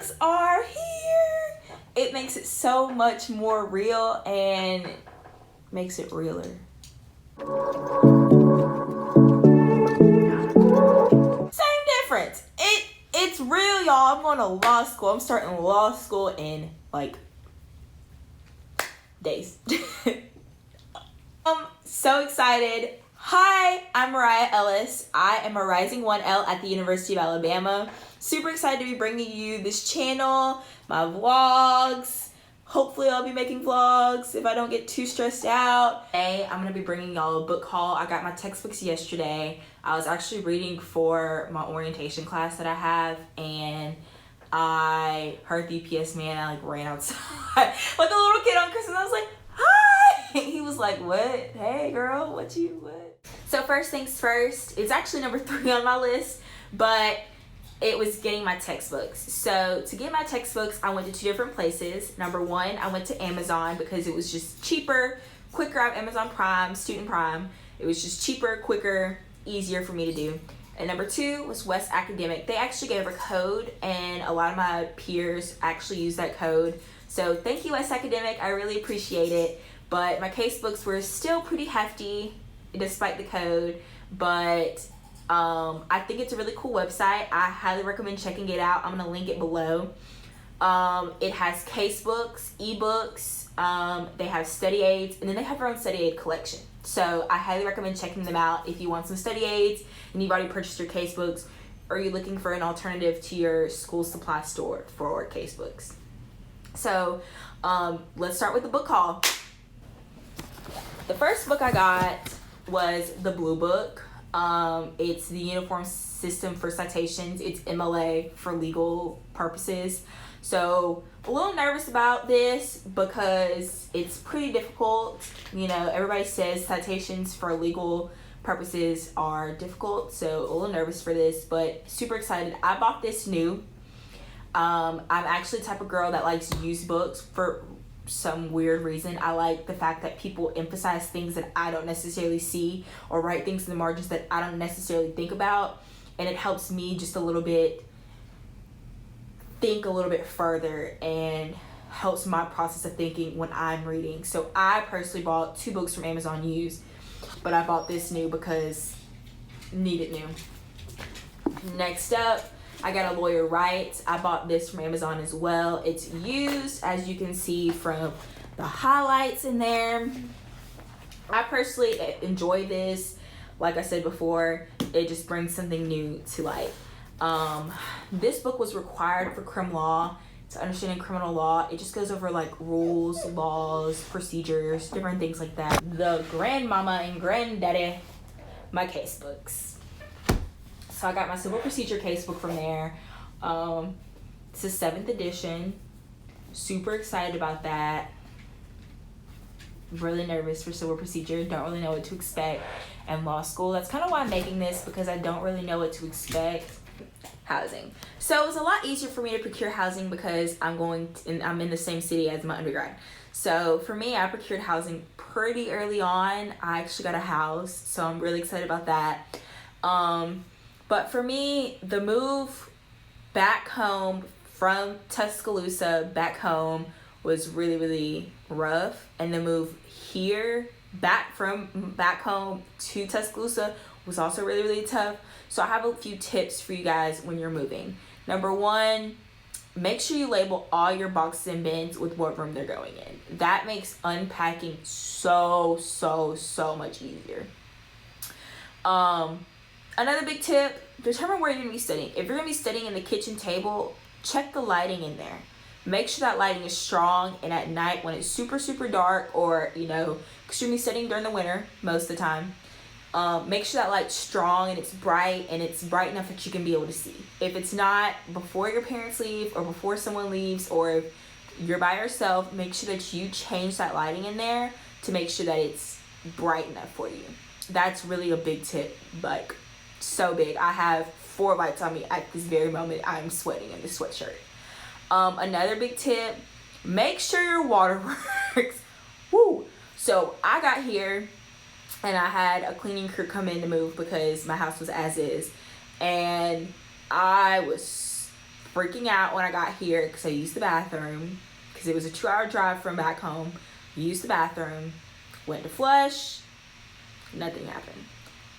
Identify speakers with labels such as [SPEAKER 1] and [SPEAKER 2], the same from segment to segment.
[SPEAKER 1] textbooks are here. It makes it so much more real and makes it realer. Same difference. It's real, y'all. I'm going to law school. I'm starting law school in like days. I'm so excited. Hi, I'm Mariah Ellis. I am a Rising 1L at the University of Alabama. Super excited to be bringing you this channel, my vlogs. Hopefully I'll be making vlogs if I don't get too stressed out. Today, I'm going to be bringing y'all a book haul. I got my textbooks yesterday. I was actually reading for my orientation class that I have, and I heard the UPS man. I ran outside like a little kid on Christmas. I was like, hi! He was like, what? Hey girl, what? So first things first, it's actually number 3 on my list, but it was getting my textbooks. So to get my textbooks, I went to 2 different places. Number 1, I went to Amazon because it was just cheaper, quicker. I have Amazon Prime, Student Prime. It was just cheaper, quicker, easier for me to do. And number 2 was West Academic. They actually gave a code, and a lot of my peers actually use that code. So thank you, West Academic. I really appreciate it. But my casebooks were still pretty hefty despite the code. But I think it's a really cool website. I highly recommend checking it out. I'm going to link it below. It has casebooks, ebooks, they have study aids, and then they have their own study aid collection. So I highly recommend checking them out if you want some study aids and you've already purchased your casebooks, or you're looking for an alternative to your school supply store for casebooks. So let's start with the book haul. The first book I got was the Blue Book. It's the Uniform System for Citations. It's MLA for legal purposes. So a little nervous about this because it's pretty difficult. You know, everybody says citations for legal purposes are difficult, so a little nervous for this, but super excited. I bought this new. I'm actually the type of girl that likes used books for some weird reason. I like the fact that people emphasize things that I don't necessarily see, or write things in the margins that I don't necessarily think about, and it helps me just a little bit think a little bit further and helps my process of thinking when I'm reading. So I personally bought 2 books from Amazon used, but I bought this new because needed new. Next up, I got A Lawyer Writes. I bought this from Amazon as well. It's used, as you can see from the highlights in there. I personally enjoy this. Like I said before, it just brings something new to light. This book was required for crim law, to understanding criminal law. It just goes over like rules, laws, procedures, different things like that. The grandmama and granddaddy, my case books. So I got my civil procedure casebook from there. It's a 7th edition. Super excited about that. Really nervous for civil procedure. Don't really know what to expect in law school. That's kind of why I'm making this, because I don't really know what to expect. Housing. So it was a lot easier for me to procure housing because I'm in the same city as my undergrad. So for me, I procured housing pretty early on. I actually got a house, so I'm really excited about that. But for me, the move back home from Tuscaloosa back home was really, really rough. And the move here back home to Tuscaloosa was also really, really tough. So I have a few tips for you guys when you're moving. Number 1, make sure you label all your boxes and bins with what room they're going in. That makes unpacking so much easier. Another big tip, determine where you're going to be studying. If you're going to be studying in the kitchen table, check the lighting in there. Make sure that lighting is strong, and at night when it's super dark, or, you know, because you're going to be studying during the winter most of the time, make sure that light's strong and it's bright enough that you can be able to see. If it's not, before your parents leave or before someone leaves, or if you're by yourself, make sure that you change that lighting in there to make sure that it's bright enough for you. That's really a big tip, like so big. I have 4 lights on me at this very moment. I'm sweating in this sweatshirt. Another big tip, make sure your water works. Woo! So I got here and I had a cleaning crew come in to move because my house was as is, and I was freaking out when I got here because I used the bathroom because it was a 2-hour drive from back home. Used the bathroom, went to flush, nothing happened.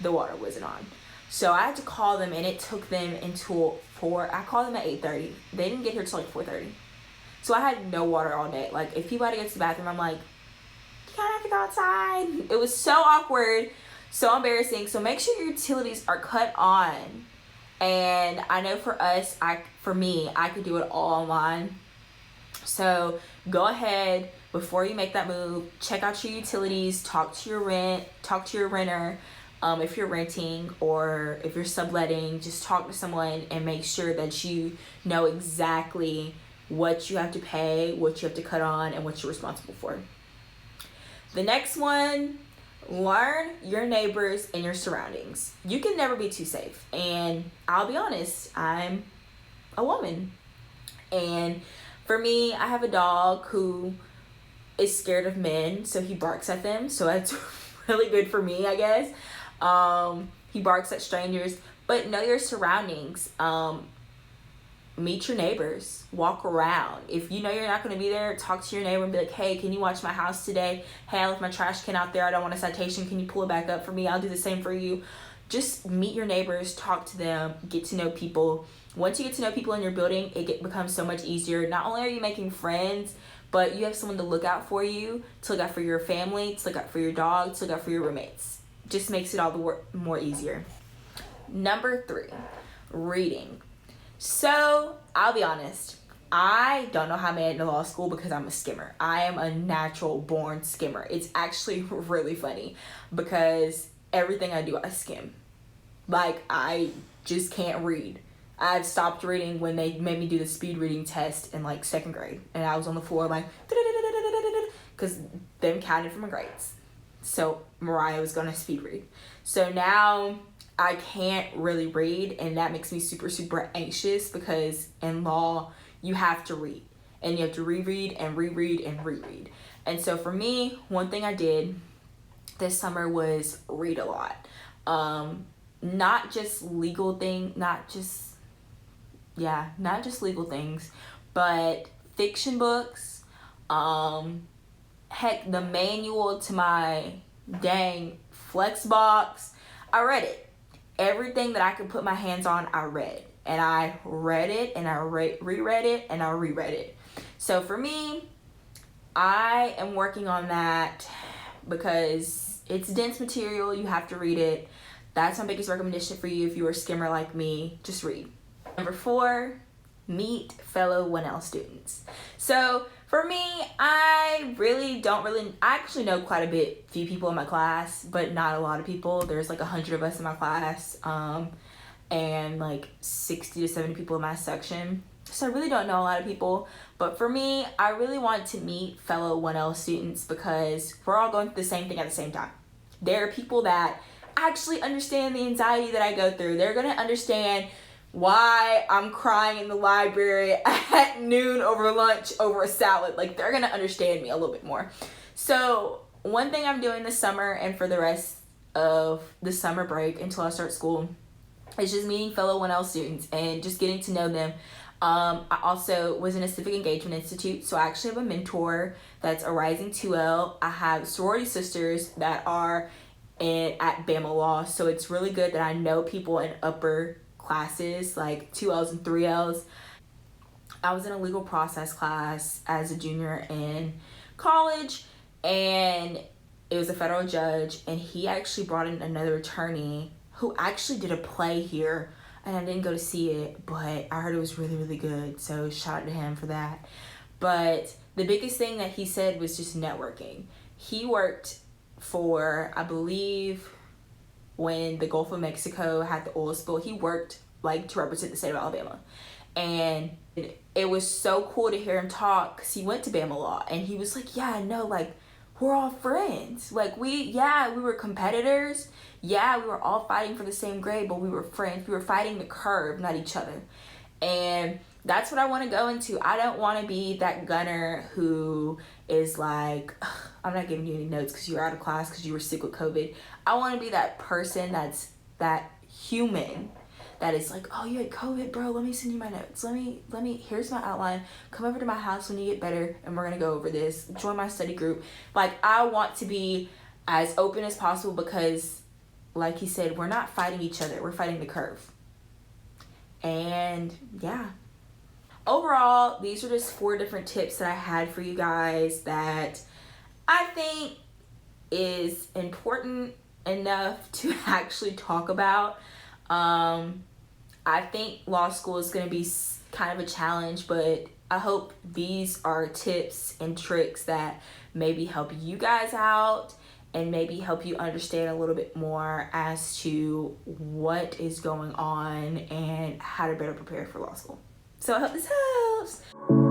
[SPEAKER 1] The water wasn't on. So I had to call them, and it took them until 4. I called them at 8:30. They didn't get here till like 4:30. So I had no water all day. Like, if people had to get to the bathroom, I'm like, you kind of have to go outside. It was so awkward, so embarrassing. So make sure your utilities are cut on. And I know for us, for me, I could do it all online. So go ahead, before you make that move, check out your utilities, talk to your renter. If you're renting or if you're subletting, just talk to someone and make sure that you know exactly what you have to pay, what you have to cut on, and what you're responsible for. The next one, learn your neighbors and your surroundings. You can never be too safe. And I'll be honest, I'm a woman. And for me, I have a dog who is scared of men, so he barks at them. So that's really good for me, I guess. He barks at strangers, but know your surroundings. Meet your neighbors, walk around. If you know you're not going to be there, talk to your neighbor and be like, hey, can you watch my house today? Hey, I left my trash can out there. I don't want a citation. Can you pull it back up for me? I'll do the same for you. Just meet your neighbors, talk to them, get to know people. Once you get to know people in your building, it becomes so much easier. Not only are you making friends, but you have someone to look out for you, to look out for your family, to look out for your dog, to look out for your roommates. Just makes it all the more easier. Number 3, reading. So I'll be honest, I don't know how I made it into law school because I'm a skimmer. I am a natural born skimmer. It's actually really funny because everything I do, I skim. Like, I just can't read. I've stopped reading when they made me do the speed reading test in like 2nd grade, and I was on the floor like because them counted for my grades. So Mariah was gonna speed read. So now I can't really read, and that makes me super, super anxious because in law, you have to read. And you have to reread and reread and reread. And so for me, one thing I did this summer was read a lot. Not just legal things, not just legal things, but fiction books. Heck, the manual to my dang Flexbox, I read it. Everything that I could put my hands on, I read. And I read it, and I reread it, and I reread it. So for me, I am working on that because it's dense material. You have to read it. That's my biggest recommendation for you if you're a skimmer like me. Just read. Number 4, meet fellow 1L students. So for me, I actually know quite a few people in my class, but not a lot of people. There's like 100 of us in my class, and like 60 to 70 people in my section. So I really don't know a lot of people, but for me, I really want to meet fellow 1L students because we're all going through the same thing at the same time. There are people that actually understand the anxiety that I go through. They're gonna understand why I'm crying in the library at noon over lunch over a salad. Like, they're gonna understand me a little bit more. So one thing I'm doing this summer and for the rest of the summer break until I start school is just meeting fellow 1L students and just getting to know them. I also was in a civic engagement institute, so I actually have a mentor that's a rising 2L. I have sorority sisters that are at Bama Law, so it's really good that I know people in upper classes like 2Ls and 3Ls. I was in a legal process class as a junior in college, and it was a federal judge, and he actually brought in another attorney who actually did a play here, and I didn't go to see it, but I heard it was really, really good, so shout out to him for that. But the biggest thing that he said was just networking. He worked for, I believe, when the Gulf of Mexico had the oil spill, he worked like to represent the state of Alabama. And it was so cool to hear him talk because he went to Bama Law, and he was like, yeah, no, like, we're all friends. Like, we were competitors. Yeah, we were all fighting for the same grade, but we were friends. We were fighting the curve, not each other. And that's what I want to go into. I don't want to be that gunner who is like, I'm not giving you any notes because you were out of class because you were sick with COVID. I want to be that person that's that human that is like, oh, you had COVID, bro, let me send you my notes. Let me, here's my outline. Come over to my house when you get better and we're gonna go over this. Join my study group. Like, I want to be as open as possible because, like he said, we're not fighting each other. We're fighting the curve. And yeah. Overall, these are just 4 different tips that I had for you guys that I think is important enough to actually talk about. I think law school is going to be kind of a challenge, but I hope these are tips and tricks that maybe help you guys out and maybe help you understand a little bit more as to what is going on and how to better prepare for law school. So I hope this helps.